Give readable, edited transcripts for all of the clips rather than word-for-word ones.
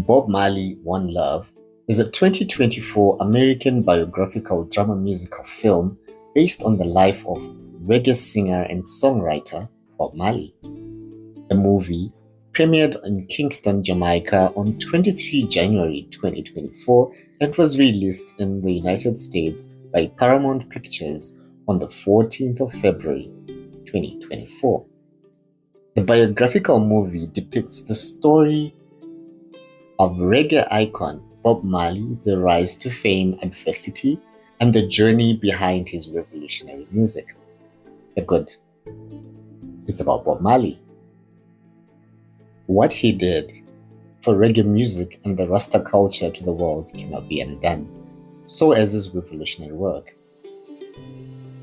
Bob Marley, One Love is a 2024 American biographical drama musical film based on the life of reggae singer and songwriter Bob Marley. The movie premiered in Kingston, Jamaica on 23 January 2024 and was released in the United States by Paramount Pictures on the 14th of February 2024. The biographical movie depicts the story of reggae icon Bob Marley, the rise to fame, adversity, and the journey behind his revolutionary music. The good. It's about Bob Marley. What he did for reggae music and the Rasta culture to the world cannot be undone, so as his revolutionary work.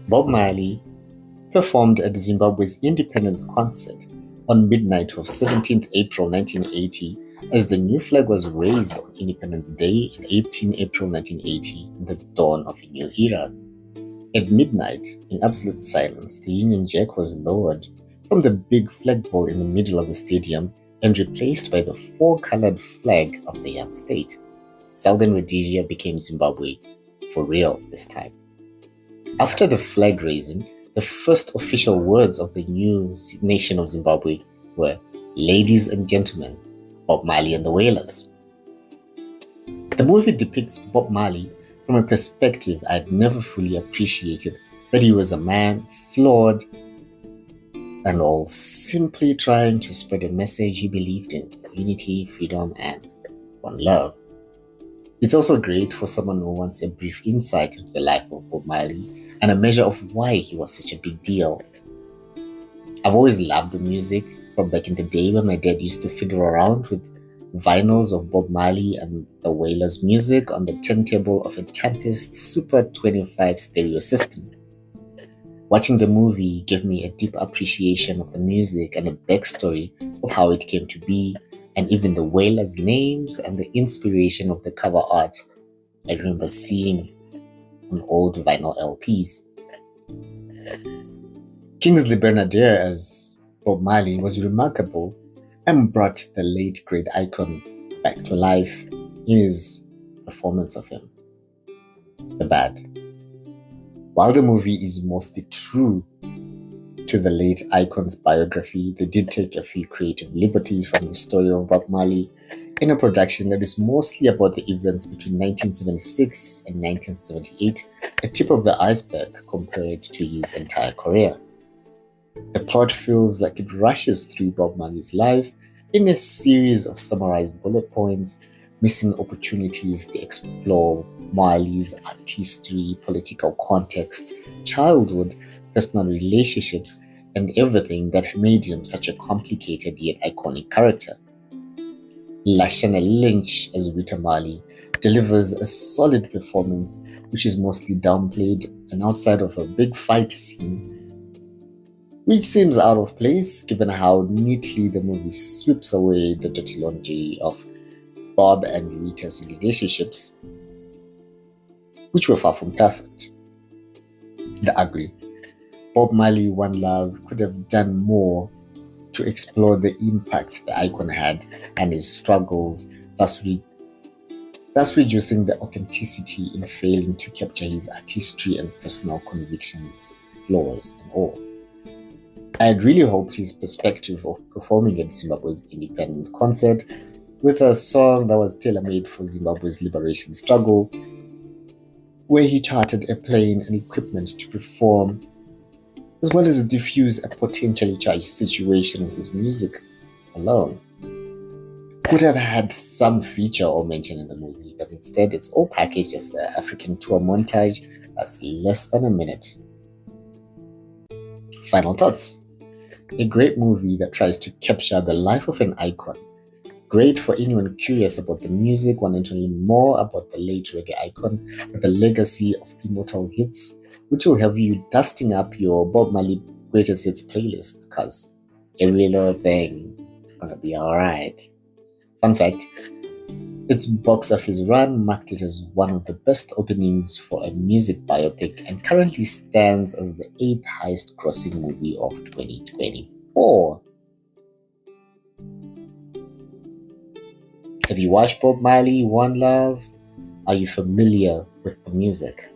Bob Marley performed at Zimbabwe's independence concert on midnight of 17th April 1980 as the new flag was raised on Independence Day in 18 April 1980 in the dawn of a new era. At midnight, in absolute silence, the Union Jack was lowered from the big flagpole in the middle of the stadium and replaced by the four-colored flag of the young state. Southern Rhodesia became Zimbabwe, for real this time. After the flag raising, the first official words of the new nation of Zimbabwe were, "Ladies and gentlemen, Bob Marley and the Wailers." The movie depicts Bob Marley from a perspective I had never fully appreciated, that he was a man flawed and all simply trying to spread a message he believed in: unity, freedom, and one love. It's also great for someone who wants a brief insight into the life of Bob Marley and a measure of why he was such a big deal. I've always loved the music from back in the day when my dad used to fiddle around with vinyls of Bob Marley and the Wailers music on the turntable of a Tempest Super 25 stereo system. Watching the movie gave me a deep appreciation of the music and a backstory of how it came to be, and even the Wailers' names and the inspiration of the cover art I remember seeing on old vinyl LPs. Kingsley Benadir as Bob Marley was remarkable and brought the late great icon back to life in his performance of him. The bad. While the movie is mostly true to the late icon's biography, they did take a few creative liberties from the story of Bob Marley in a production that is mostly about the events between 1976 and 1978, a tip of the iceberg compared to his entire career. The plot feels like it rushes through Bob Marley's life in a series of summarized bullet points, missing opportunities to explore Marley's artistry, political context, childhood, personal relationships, and everything that made him such a complicated yet iconic character. Lashana Lynch as Rita Marley delivers a solid performance which is mostly downplayed, and outside of a big fight scene, which seems out of place given how neatly the movie sweeps away the dirty laundry of Bob and Rita's relationships, which were far from perfect. The ugly. Bob Marley, One Love could have done more to explore the impact the icon had and his struggles, thus reducing the authenticity in failing to capture his artistry and personal convictions, flaws, and all. I had really hoped his perspective of performing at Zimbabwe's independence concert with a song that was tailor-made for Zimbabwe's liberation struggle, where he chartered a plane and equipment to perform, as well as diffuse a potentially charged situation with his music alone, would have had some feature or mention in the movie, but instead it's all packaged as the African tour montage that's less than a minute. Final thoughts. A great movie that tries to capture the life of an icon. Great for anyone curious about the music, wanting to learn more about the late reggae icon and the legacy of immortal hits, which will have you dusting up your Bob Marley greatest hits playlist, because every little thing is gonna be alright. Fun fact, its box office run marked it as one of the best openings for a music biopic and currently stands as the 8th highest grossing movie of 2024. Have you watched Bob Marley, One Love? Are you familiar with the music?